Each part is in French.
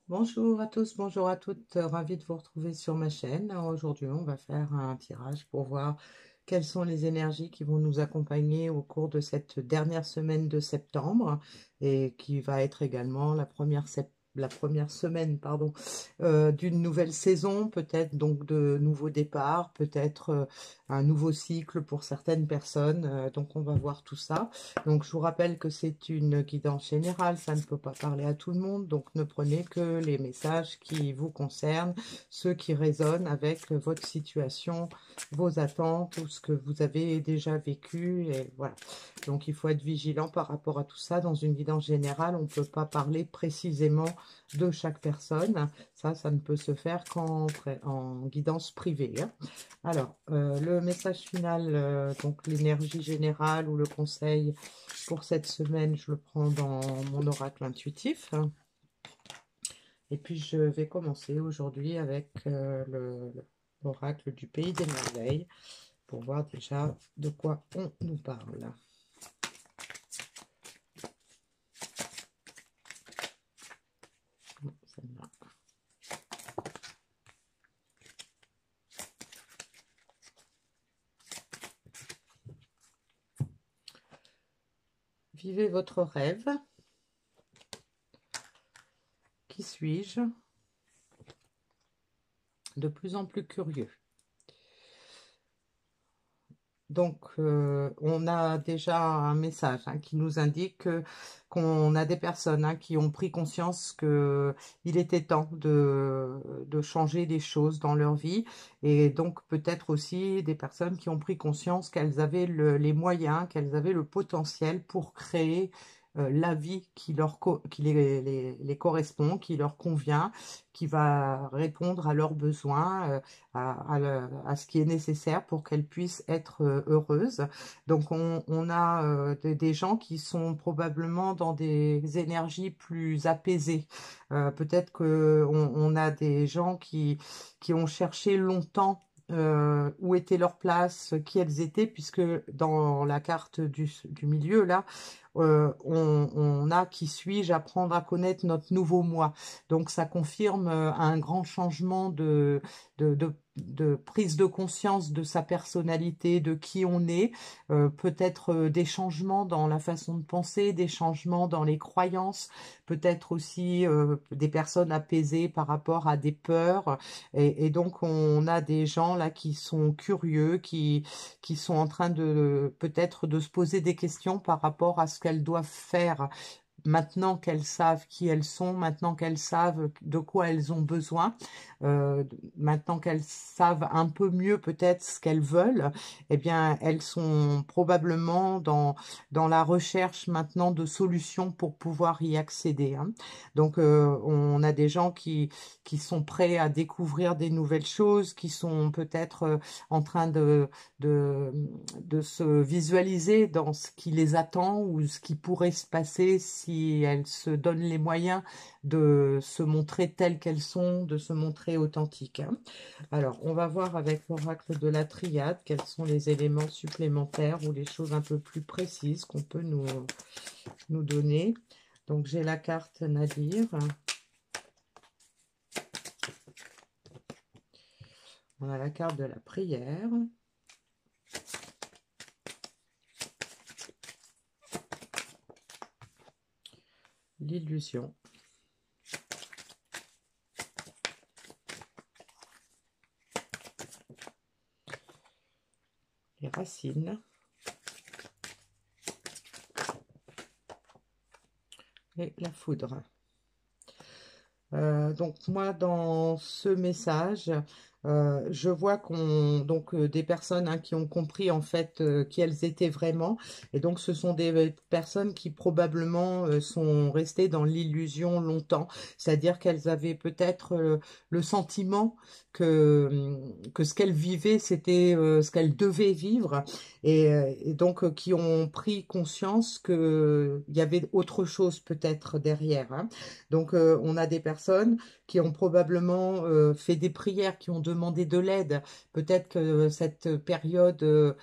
Bonjour à tous, bonjour à toutes, ravi de vous retrouver sur ma chaîne. Aujourd'hui, on va faire un tirage pour voir quelles sont les énergies qui vont nous accompagner au cours de cette dernière semaine de septembre et qui va être également la première semaine, pardon, d'une nouvelle saison, peut-être donc de nouveaux départs, peut-être un nouveau cycle pour certaines personnes. Donc, on va voir tout ça. Donc, je vous rappelle que c'est une guidance générale, ça ne peut pas parler à tout le monde, donc ne prenez que les messages qui vous concernent, ceux qui résonnent avec votre situation, vos attentes, ou ce que vous avez déjà vécu, et voilà. Donc, il faut être vigilant par rapport à tout ça. Dans une guidance générale, on ne peut pas parler précisément de chaque personne. Ça ne peut se faire en guidance privée, hein. Alors, le message final, donc l'énergie générale ou le conseil pour cette semaine, je le prends dans mon oracle intuitif. Et puis, je vais commencer aujourd'hui avec l'oracle du Pays des Merveilles pour voir déjà de quoi on nous parle. Vivez votre rêve. Qui suis-je? De plus en plus curieux. Donc, on a déjà un message qui nous indique qu'on a des personnes qui ont pris conscience qu'il était temps de changer des choses dans leur vie, et donc peut-être aussi des personnes qui ont pris conscience qu'elles avaient les moyens, qu'elles avaient le potentiel pour créer la vie qui les correspond, qui leur convient, qui va répondre à leurs besoins, à ce qui est nécessaire pour qu'elles puissent être heureuses. Donc on a des gens qui sont probablement dans des énergies plus apaisées. Peut-être qu'on a des gens qui ont cherché longtemps où était leur place, qui elles étaient, puisque dans la carte du milieu, là, on a qui suis-je, apprendre à connaître notre nouveau moi. Donc ça confirme un grand changement de prise de conscience de sa personnalité, de qui on est, peut-être des changements dans la façon de penser, des changements dans les croyances, peut-être aussi des personnes apaisées par rapport à des peurs. Et donc, on a des gens là qui sont curieux, qui sont en train de peut-être de se poser des questions par rapport à ce qu'elles doivent faire maintenant qu'elles savent qui elles sont, maintenant qu'elles savent de quoi elles ont besoin, maintenant qu'elles savent un peu mieux peut-être ce qu'elles veulent, eh bien, elles sont probablement dans la recherche maintenant de solutions pour pouvoir y accéder, hein. Donc, on a des gens qui sont prêts à découvrir des nouvelles choses, qui sont peut-être en train de, de se visualiser dans ce qui les attend ou ce qui pourrait se passer si elles se donnent les moyens de se montrer telles qu'elles sont, de se montrer authentiques, hein. Alors, on va voir avec l'oracle de la triade quels sont les éléments supplémentaires ou les choses un peu plus précises qu'on peut nous donner. Donc, j'ai la carte Nadir. On a la carte de la prière. L'illusion. Les racines. Et la foudre. Donc moi, dans ce message, je vois des personnes qui ont compris en fait qui elles étaient vraiment, et donc ce sont des personnes qui probablement sont restées dans l'illusion longtemps, c'est-à-dire qu'elles avaient peut-être le sentiment que ce qu'elles vivaient c'était ce qu'elles devaient vivre, et donc qui ont pris conscience que il y avait autre chose peut-être derrière, hein. Donc, on a des personnes qui ont probablement fait des prières, qui ont demandé demander de l'aide. Peut-être que cette période de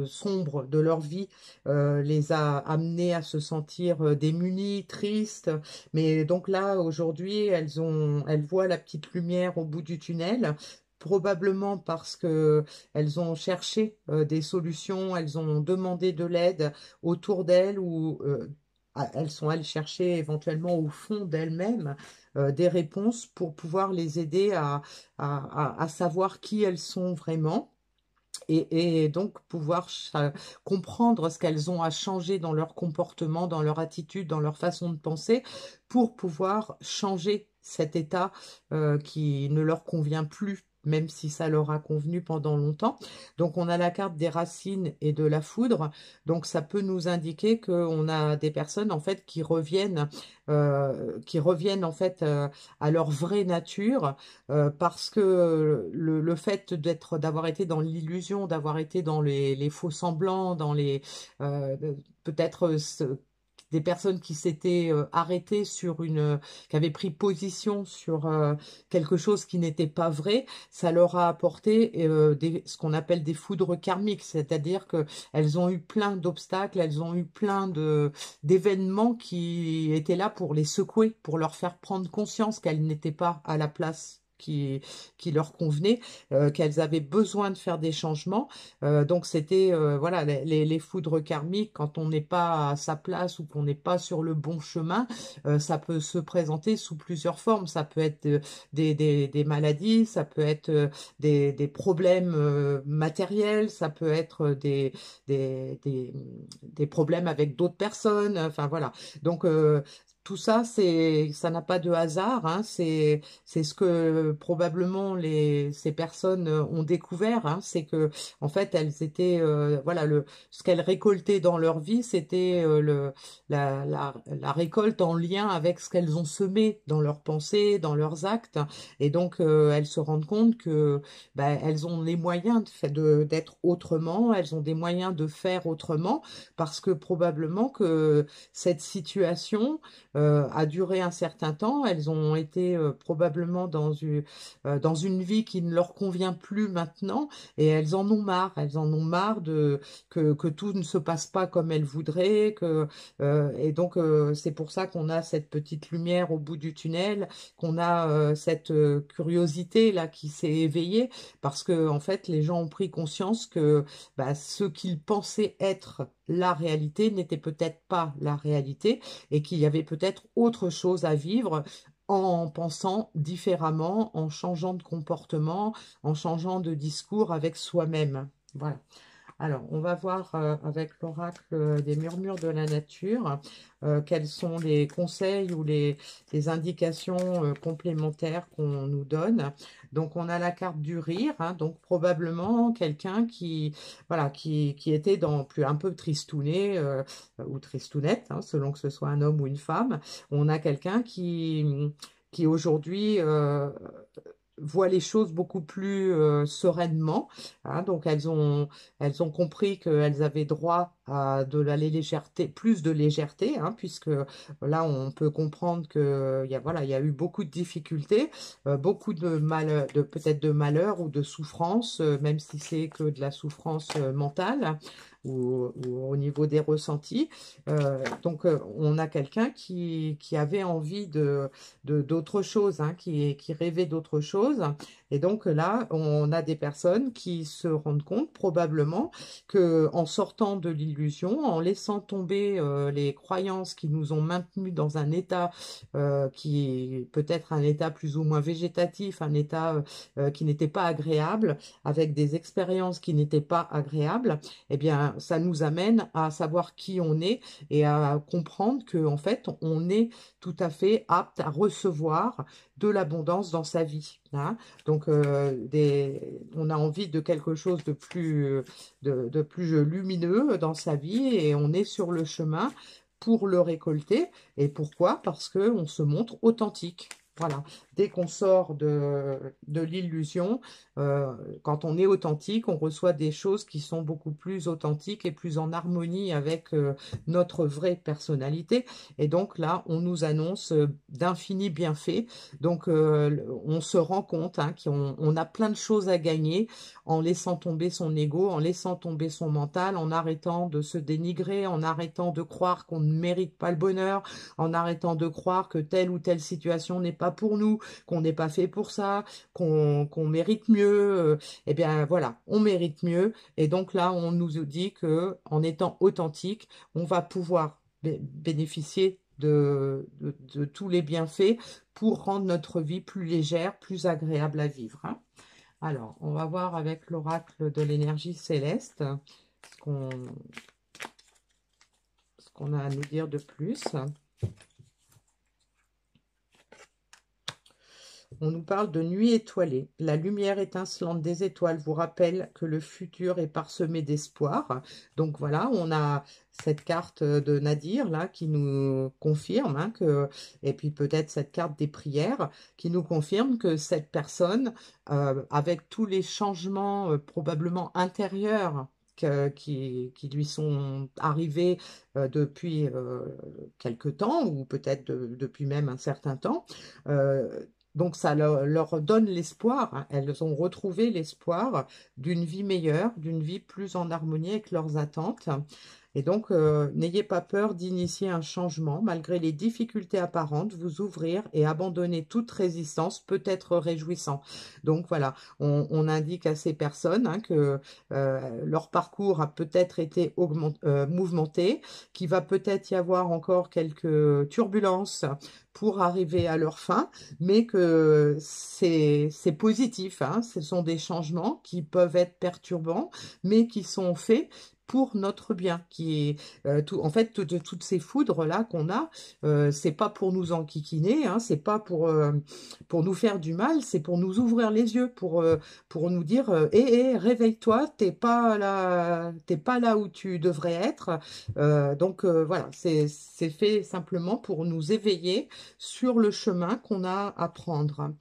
sombre de leur vie les a amenés à se sentir démunis, tristes. Mais donc là, aujourd'hui, elles voient la petite lumière au bout du tunnel. Probablement parce que elles ont cherché des solutions, elles ont demandé de l'aide autour d'elles ou elles sont allées chercher éventuellement au fond d'elles-mêmes des réponses pour pouvoir les aider à savoir qui elles sont vraiment et donc pouvoir comprendre ce qu'elles ont à changer dans leur comportement, dans leur attitude, dans leur façon de penser, pour pouvoir changer cet état qui ne leur convient plus, même si ça leur a convenu pendant longtemps. Donc on a la carte des racines et de la foudre, donc ça peut nous indiquer qu'on a des personnes en fait qui reviennent en fait à leur vraie nature, parce que le fait d'avoir été dans l'illusion, d'avoir été dans les faux semblants, dans peut-être des personnes qui s'étaient arrêtées qui avaient pris position sur quelque chose qui n'était pas vrai, ça leur a apporté ce qu'on appelle des foudres karmiques, c'est-à-dire que elles ont eu plein d'obstacles, elles ont eu plein d'événements qui étaient là pour les secouer, pour leur faire prendre conscience qu'elles n'étaient pas à la place qui leur convenait, qu'elles avaient besoin de faire des changements. Donc c'était voilà les foudres karmiques, quand on n'est pas à sa place ou qu'on n'est pas sur le bon chemin, ça peut se présenter sous plusieurs formes. Ça peut être des maladies, ça peut être des problèmes matériels, ça peut être des problèmes avec d'autres personnes. Enfin voilà. Donc tout ça, ça n'a pas de hasard, hein, c'est ce que probablement ces personnes ont découvert, hein, c'est que en fait elles étaient voilà ce qu'elles récoltaient dans leur vie, c'était la récolte en lien avec ce qu'elles ont semé dans leurs pensées, dans leurs actes, et donc elles se rendent compte que elles ont les moyens d'être autrement, elles ont des moyens de faire autrement, parce que probablement que cette situation a duré un certain temps. Elles ont été probablement dans une vie qui ne leur convient plus maintenant et elles en ont marre. Elles en ont marre que tout ne se passe pas comme elles voudraient. Et donc, c'est pour ça qu'on a cette petite lumière au bout du tunnel, qu'on a cette curiosité là qui s'est éveillée parce que en fait, les gens ont pris conscience que ce qu'ils pensaient être la réalité n'était peut-être pas la réalité et qu'il y avait peut-être autre chose à vivre en pensant différemment, en changeant de comportement, en changeant de discours avec soi-même. Voilà. Alors, on va voir avec l'oracle des murmures de la nature quels sont les conseils ou les indications complémentaires qu'on nous donne. Donc, on a la carte du rire, hein, donc probablement quelqu'un voilà, qui était un peu tristouné ou tristounette, hein, selon que ce soit un homme ou une femme. On a quelqu'un qui aujourd'hui voient les choses beaucoup plus sereinement, hein. Donc elles ont compris qu'elles avaient droit à de la légèreté, plus de légèreté, hein, puisque là on peut comprendre que voilà, il y a eu beaucoup de difficultés, beaucoup de malheur, peut-être de malheur ou de souffrance, même si c'est que de la souffrance mentale ou au niveau des ressentis. Donc on a quelqu'un qui avait envie d'autre chose, hein, qui rêvait d'autre chose. Et donc là, on a des personnes qui se rendent compte probablement que en sortant de l'illusion, en laissant tomber les croyances qui nous ont maintenus dans un état qui est peut-être un état plus ou moins végétatif, un état qui n'était pas agréable, avec des expériences qui n'étaient pas agréables, eh bien, ça nous amène à savoir qui on est et à comprendre que en fait, on est tout à fait apte à recevoir de l'abondance dans sa vie, hein. Donc, on a envie de quelque chose de plus lumineux dans sa vie et on est sur le chemin pour le récolter. Et pourquoi? Parce qu'on se montre authentique. Voilà, dès qu'on sort de l'illusion, quand on est authentique, on reçoit des choses qui sont beaucoup plus authentiques et plus en harmonie avec notre vraie personnalité. Et donc là, on nous annonce d'infinis bienfaits. Donc on se rend compte hein, qu'on a plein de choses à gagner en laissant tomber son ego, en laissant tomber son mental, en arrêtant de se dénigrer, en arrêtant de croire qu'on ne mérite pas le bonheur, en arrêtant de croire que telle ou telle situation n'est pas pour nous, qu'on n'est pas fait pour ça, qu'on mérite mieux. Eh bien voilà, on mérite mieux. Et donc là, on nous dit que en étant authentique, on va pouvoir bénéficier de tous les bienfaits pour rendre notre vie plus légère, plus agréable à vivre. Hein. Alors, on va voir avec l'oracle de l'énergie céleste ce qu'on a à nous dire de plus. On nous parle de nuit étoilée. La lumière étincelante des étoiles vous rappelle que le futur est parsemé d'espoir. Donc voilà, on a cette carte de Nadir là qui nous confirme hein, que, et puis peut-être cette carte des prières qui nous confirme que cette personne, avec tous les changements probablement intérieurs qui lui sont arrivés depuis quelque temps ou peut-être depuis même un certain temps, donc ça leur donne l'espoir, hein. Elles ont retrouvé l'espoir d'une vie meilleure, d'une vie plus en harmonie avec leurs attentes. Et donc, n'ayez pas peur d'initier un changement. Malgré les difficultés apparentes, vous ouvrir et abandonner toute résistance peut être réjouissant. Donc voilà, on indique à ces personnes hein, que leur parcours a peut-être été mouvementé, qu'il va peut-être y avoir encore quelques turbulences pour arriver à leur fin, mais que c'est positif. Hein. Ce sont des changements qui peuvent être perturbants, mais qui sont faits pour notre bien, qui est en fait toutes ces foudres là qu'on a, c'est pas pour nous enquiquiner, hein, c'est pas pour nous faire du mal, c'est pour nous ouvrir les yeux, pour nous dire réveille-toi, t'es pas là où tu devrais être. Donc voilà, c'est fait simplement pour nous éveiller sur le chemin qu'on a à prendre.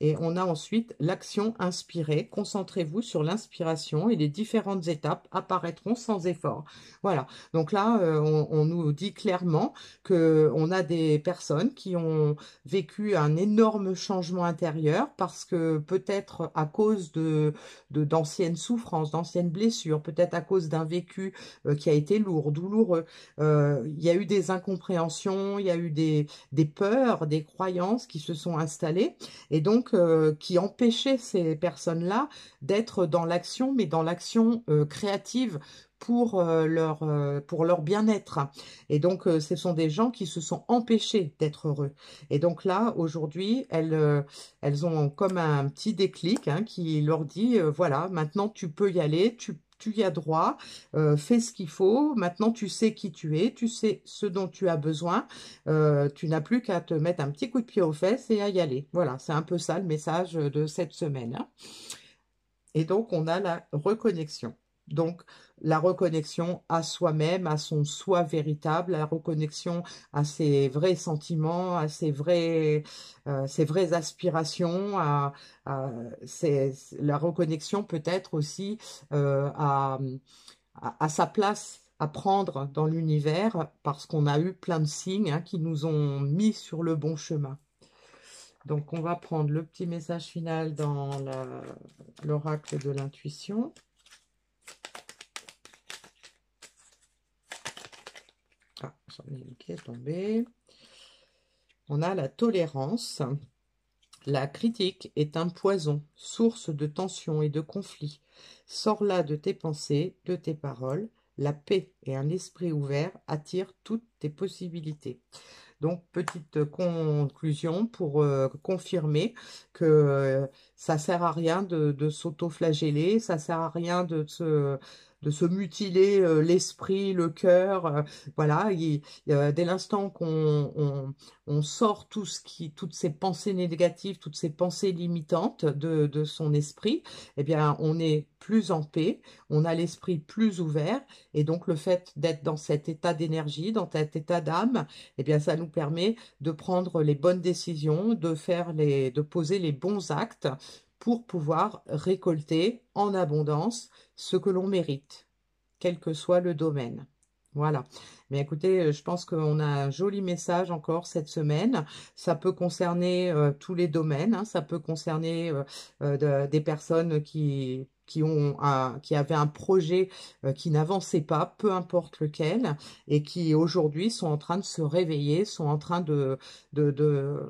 Et on a ensuite l'action inspirée. Concentrez-vous sur l'inspiration et les différentes étapes apparaîtront sans effort. Voilà. Donc là, on nous dit clairement que on a des personnes qui ont vécu un énorme changement intérieur parce que peut-être à cause d'anciennes souffrances, d'anciennes blessures, peut-être à cause d'un vécu qui a été lourd, douloureux. Il y a eu des incompréhensions, il y a eu des peurs, des croyances qui se sont installées et donc qui empêchaient ces personnes-là d'être dans l'action, mais dans l'action créative pour leur bien-être. Et donc, ce sont des gens qui se sont empêchés d'être heureux. Et donc là, aujourd'hui, elles ont comme un petit déclic hein, qui leur dit, voilà, maintenant tu peux y aller, tu y as droit, fais ce qu'il faut, maintenant tu sais qui tu es, tu sais ce dont tu as besoin, tu n'as plus qu'à te mettre un petit coup de pied aux fesses et à y aller. Voilà, c'est un peu ça le message de cette semaine. Hein. Et donc, on a la reconnexion. Donc, la reconnexion à soi-même, à son soi véritable, la reconnexion à ses vrais sentiments, à ses vraies aspirations, la reconnexion peut-être aussi à sa place à prendre dans l'univers parce qu'on a eu plein de signes hein, qui nous ont mis sur le bon chemin. Donc, on va prendre le petit message final dans l'oracle de l'intuition. Ah, j'en ai une qui est tombée. On a la tolérance. La critique est un poison, source de tension et de conflit. Sors-la de tes pensées, de tes paroles. La paix et un esprit ouvert attirent toutes tes possibilités. Donc, petite conclusion pour confirmer que ça sert à rien de s'auto-flageller, ça sert à rien de se mutiler l'esprit, le cœur. Voilà, dès l'instant on sort toutes ces pensées négatives, toutes ces pensées limitantes de son esprit, eh bien, on est plus en paix, on a l'esprit plus ouvert, et donc le fait d'être dans cet état d'énergie, dans cet état d'âme, eh bien, ça nous permet de prendre les bonnes décisions, de poser les bons actes pour pouvoir récolter en abondance ce que l'on mérite, quel que soit le domaine. Voilà. Mais écoutez, je pense qu'on a un joli message encore cette semaine. Ça peut concerner tous les domaines, hein. Ça peut concerner des personnes qui avaient un projet qui n'avançait pas, peu importe lequel, et qui aujourd'hui sont en train de se réveiller, sont en train de ne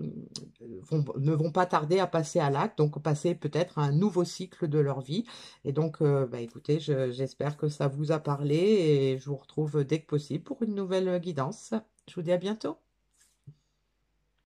vont pas tarder à passer à l'acte, donc passer peut-être à un nouveau cycle de leur vie. Et donc, bah, écoutez, j'espère que ça vous a parlé et je vous retrouve dès que possible pour une nouvelle guidance. Je vous dis à bientôt.